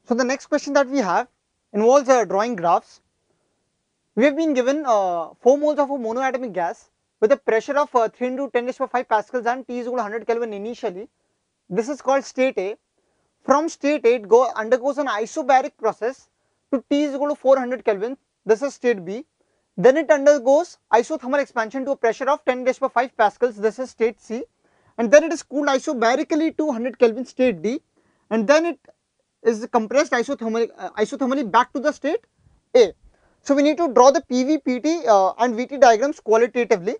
So the next question that we have involves drawing graphs. We have been given 4 moles of a monoatomic gas with a pressure of 3 into 10 raised to 5 pascals and T is equal to 100 Kelvin initially. This is called state A. From state A, it undergoes an isobaric process to T is equal to 400 Kelvin. This is state B. Then it undergoes isothermal expansion to a pressure of 10 raised to 5 pascals. This is state C. And then it is cooled isobarically to 100 Kelvin, state D. And then it is compressed isothermally back to the state A. So we need to draw the PV, PT and VT diagrams qualitatively.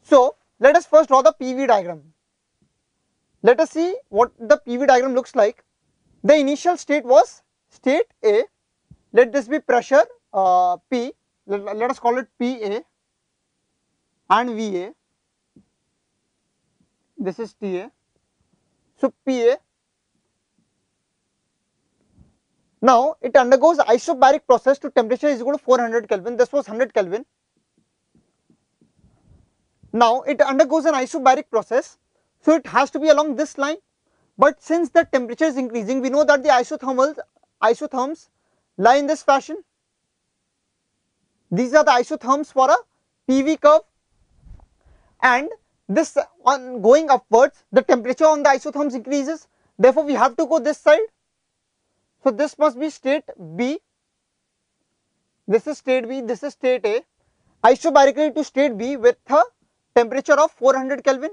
So let us first draw the PV diagram. Let us see what the PV diagram looks like. The initial state was state A. Let this be pressure P. Let us call it PA and VA. This is TA. So PA. Now it undergoes isobaric process to temperature is equal to 400 Kelvin. This was 100 Kelvin. Now it undergoes an isobaric process, so it has to be along this line. But since the temperature is increasing, we know that the isotherms lie in this fashion. These are the isotherms for a PV curve, and this on going upwards, the temperature on the isotherms increases. Therefore, we have to go this side. So this must be state B. This is state B. This is state A. Isobarically to state B with a temperature of 400 Kelvin.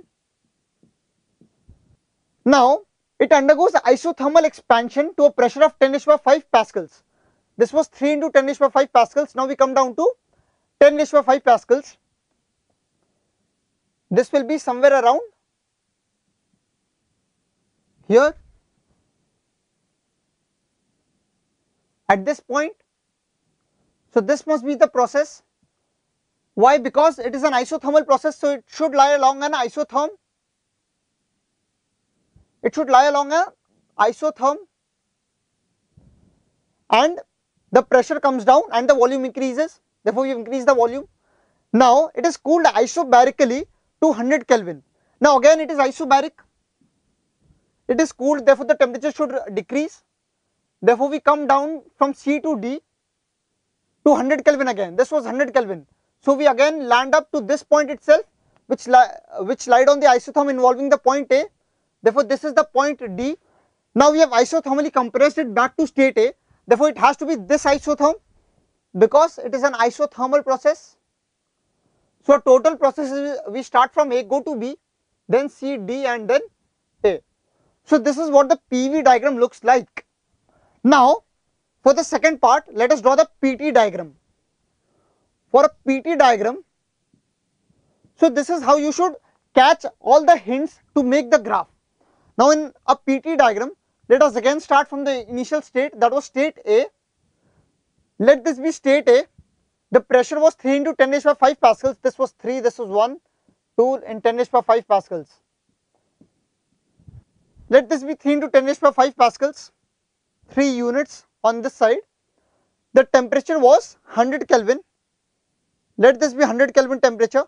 Now it undergoes isothermal expansion to a pressure of 10 raised to 5 pascals. This was 3 into 10 raised to 5 pascals. Now we come down to 10 raised to 5 pascals. This will be somewhere around here at this point. So this must be the process. Why? Because it is an isothermal process, so it should lie along an isotherm. It should lie along an isotherm, and the pressure comes down and the volume increases. Therefore, we increase the volume. Now it is cooled isobarically to 100 Kelvin. Now again it is isobaric. It is cooled, therefore the temperature should decrease. Therefore, we come down from C to D to 100 Kelvin again. This was 100 Kelvin. So we again land up to this point itself, which lied on the isotherm involving the point A. Therefore, this is the point D. Now we have isothermally compressed it back to state A. Therefore, it has to be this isotherm because it is an isothermal process. So total process is we start from A, go to B, then C, D, and then A. So this is what the PV diagram looks like. Now for the second part, let us draw the PT diagram. For a PT diagram, so this is how you should catch all the hints to make the graph. Now in a PT diagram, let us again start from the initial state, that was state A. Let this be state A. The pressure was 3 into 10 raised to 5 pascals. This was 3, this was 1, 2 in 10 raised to 5 pascals. Let this be 3 into 10 raised to 5 pascals, 3 units on this side. The temperature was 100 Kelvin. Let this be 100 Kelvin temperature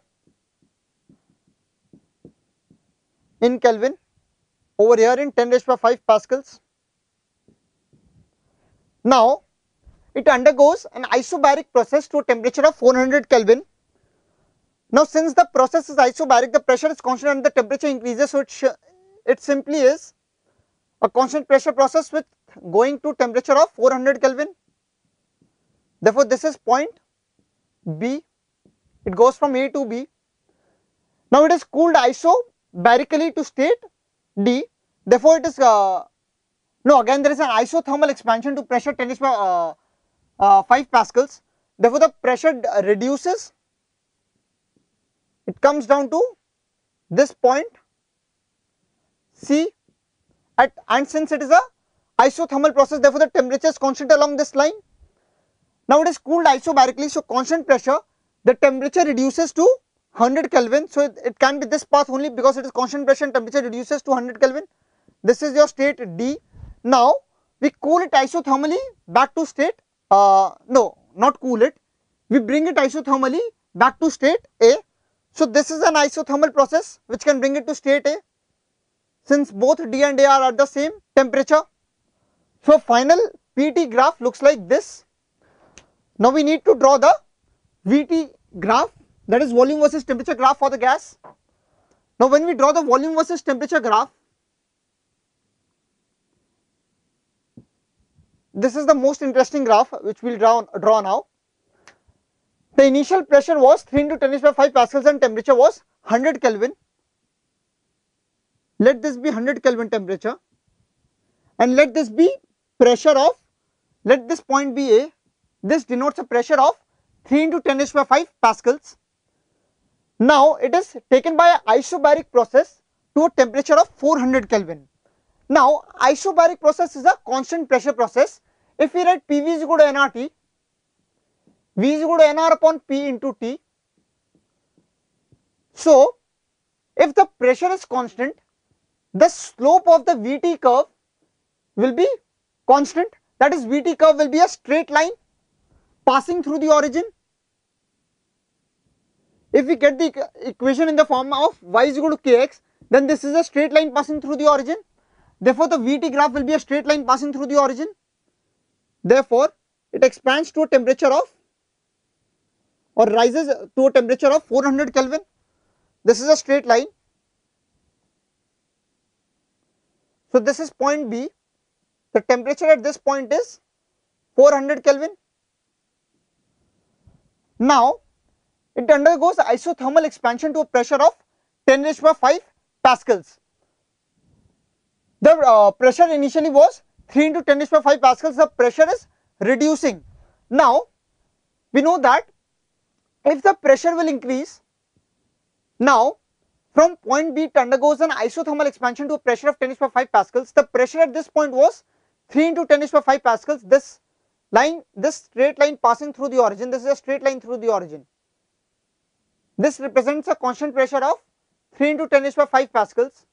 in Kelvin, over here in 10 raised to 5 pascals. Now it undergoes an isobaric process to a temperature of 400 Kelvin. Now since the process is isobaric, the pressure is constant and the temperature increases, so it simply is a constant pressure process with going to temperature of 400 Kelvin. Therefore, this is point B. It goes from A to B. Now it is cooled isobarically to state D. Therefore, it is again there is an isothermal expansion to pressure 10 raised to 5 pascals. Therefore, the pressure reduces. It comes down to this point C, and since it is a isothermal process, therefore the temperature is constant along this line. Now it is cooled isobarically, so constant pressure, the temperature reduces to 100 Kelvin. So it can be this path only because it is constant pressure and temperature reduces to 100 Kelvin. This is your state D. Now we cool it isothermally back to state, no, not cool it, we bring it isothermally back to state A. So this is an isothermal process which can bring it to state A, since both D and A are at the same temperature. So final PT graph looks like this. Now we need to draw the VT graph, that is volume versus temperature graph for the gas. Now when we draw the volume versus temperature graph, this is the most interesting graph which we will draw now. The initial pressure was 3 into 10 raised by 5 pascals and temperature was 100 Kelvin. Let this be 100 Kelvin temperature and let this be pressure of, let this point be A. This denotes a pressure of 3 into 10 raised by 5 pascals. Now it is taken by an isobaric process to a temperature of 400 Kelvin. Now isobaric process is a constant pressure process. If we write PV is equal to nRT, V is equal to nR upon P into T. So if the pressure is constant, the slope of the VT curve will be constant, that is VT curve will be a straight line passing through the origin. If we get the equation in the form of y is equal to kx, then this is a straight line passing through the origin. Therefore the VT graph will be a straight line passing through the origin. Therefore it expands to a temperature of, or rises to a temperature of 400 Kelvin. This is a straight line. So this is point B. The temperature at this point is 400 Kelvin. Now it undergoes isothermal expansion to a pressure of 10 raised by 5 pascals. The pressure initially was 3 into 10 raised by 5 pascals. The pressure is reducing. Now we know that if the pressure will increase, now from point B it undergoes an isothermal expansion to a pressure of 10 raised by 5 pascals. The pressure at this point was 3 into 10 raised by 5 pascals. This line, this straight line passing through the origin, this is a straight line through the origin. This represents a constant pressure of 3 into 10 raised by 5 pascals.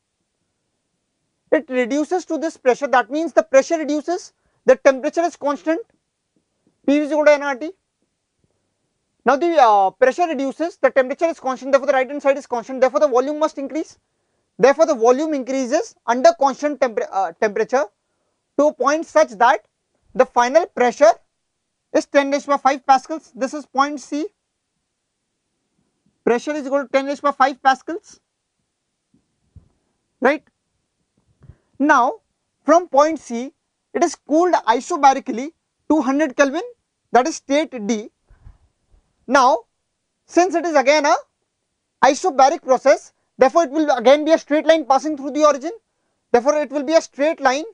It reduces to this pressure, that means the pressure reduces, the temperature is constant, P is equal to nRT. Now the pressure reduces, the temperature is constant, therefore the right hand side is constant, therefore the volume must increase. Therefore the volume increases under constant temperature to a point such that the final pressure is 10 raised by 5 pascals. This is point C. Pressure is equal to 10 raised by 5 pascals, right? Now from point C it is cooled isobarically to 100 Kelvin, that is state D. Now since it is again a isobaric process, therefore it will again be a straight line passing through the origin. Therefore it will be a straight line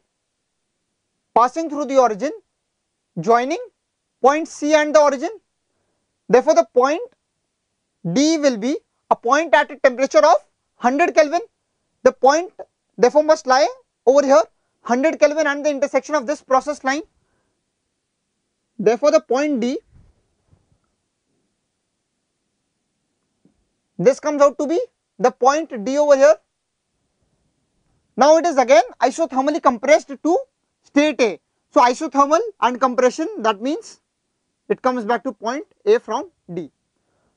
passing through the origin joining point C and the origin. Therefore the point D will be a point at a temperature of 100 Kelvin. The point therefore must lie over here 100 Kelvin and the intersection of this process line. Therefore the point D, this comes out to be the point D over here. Now it is again isothermally compressed to state A. So isothermal and compression, that means it comes back to point A from D.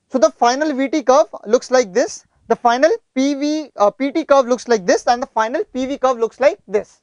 So the final VT curve looks like this, the final PT curve looks like this, and the final PV curve looks like this.